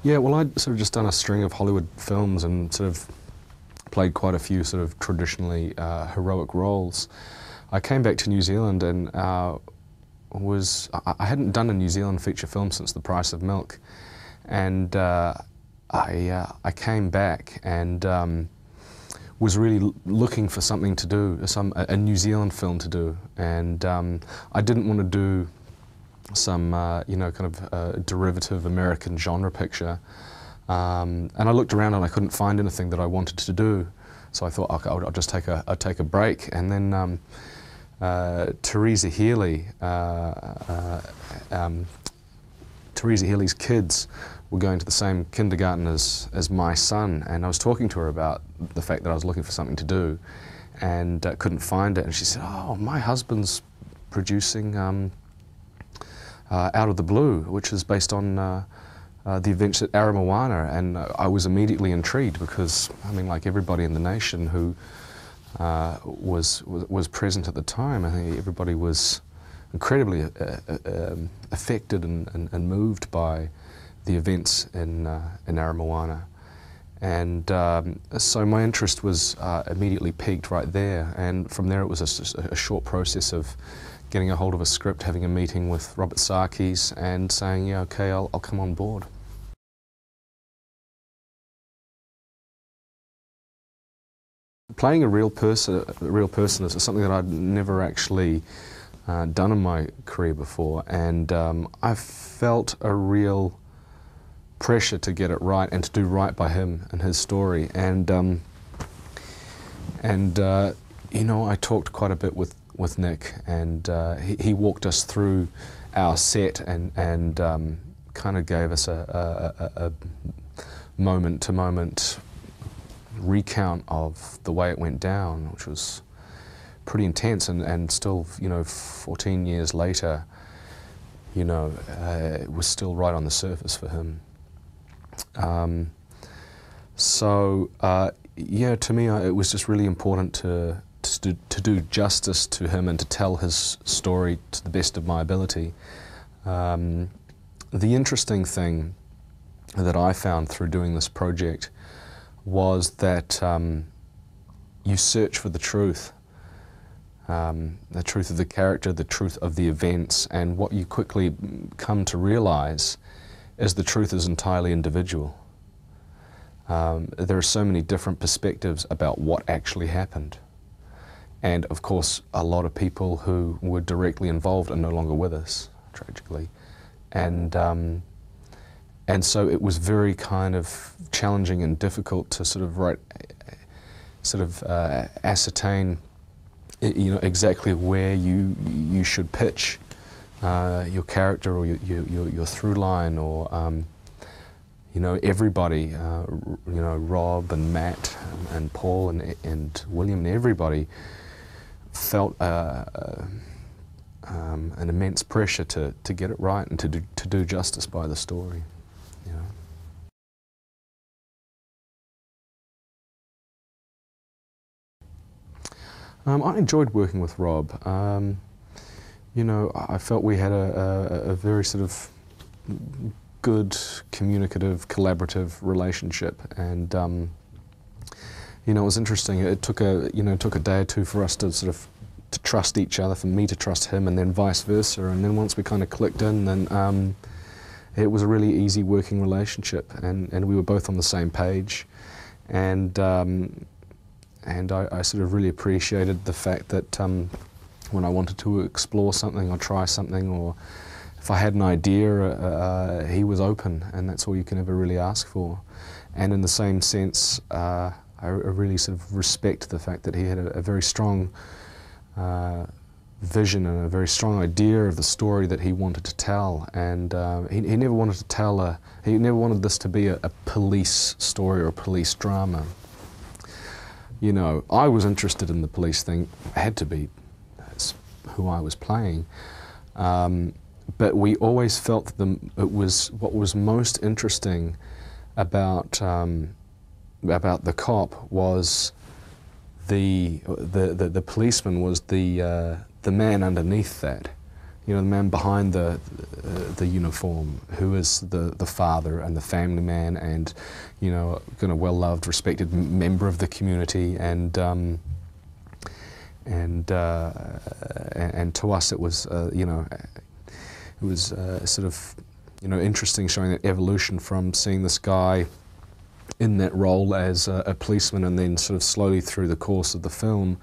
Yeah, well, I'd sort of just done a string of Hollywood films and sort of played quite a few sort of traditionally heroic roles. I came back to New Zealand and I hadn't done a New Zealand feature film since The Price of Milk, and I came back and was really looking for something to do, a New Zealand film to do, and I didn't want to do some you know, kind of derivative American genre picture, and I looked around and I couldn't find anything that I wanted to do, so I thought, okay, I'll just take a break. And then Teresa Healy, Teresa Healy's kids were going to the same kindergarten as my son, and I was talking to her about the fact that I was looking for something to do and couldn't find it, and she said, oh, my husband's producing Out of the Blue, which is based on the events at Aramoana, and I was immediately intrigued because, I mean, like everybody in the nation who was present at the time, I think everybody was incredibly affected and moved by the events in Aramoana. And so my interest was immediately peaked right there, and from there it was a short process of getting a hold of a script, having a meeting with Robert Sarkis and saying, yeah, okay, I'll come on board. Playing a real person is something that I'd never actually done in my career before, and I felt a real pressure to get it right and to do right by him and his story. And you know, I talked quite a bit with Nick, and he walked us through our set and kind of gave us a moment-to-moment recount of the way it went down, which was pretty intense, and still, you know, 14 years later, you know, it was still right on the surface for him. So yeah, to me, it was just really important to do justice to him and to tell his story to the best of my ability. The interesting thing that I found through doing this project was that you search for the truth of the character, the truth of the events, and what you quickly come to realize is the truth is entirely individual. There are so many different perspectives about what actually happened. And of course, a lot of people who were directly involved are no longer with us, tragically. And so it was very kind of challenging and difficult to sort of ascertain, you know, exactly where you should pitch your character or your through line, or you know, everybody, you know, Rob and Matt and Paul and William and everybody felt an immense pressure to get it right and to do justice by the story. You know. I enjoyed working with Rob. You know, I felt we had a very sort of good, communicative, collaborative relationship, and you know, it was interesting. It took a day or two for us to sort of trust each other, for me to trust him, and then vice versa. And then once we kind of clicked in, then it was a really easy working relationship, and we were both on the same page, and I sort of really appreciated the fact that when I wanted to explore something or try something, or if I had an idea, he was open, and that's all you can ever really ask for. And in the same sense, I really sort of respect the fact that he had a very strong vision and a very strong idea of the story that he wanted to tell, and he never wanted to tell he never wanted this to be a police story or a police drama. You know, I was interested in the police thing. I had to be. That's who I was playing. But we always felt that what was most interesting about the cop was the policeman was the man underneath that. you know, the man behind the uniform, who is the father and the family man, and, you know, kind of well-loved, respected member of the community, and to us it was, you know, it was sort of, you know, interesting, showing that evolution from seeing this guy in that role as a policeman, and then sort of slowly through the course of the film,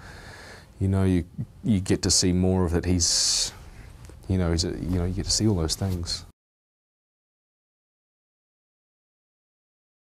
you know, you get to see more of that. He's, you know, you get to see all those things.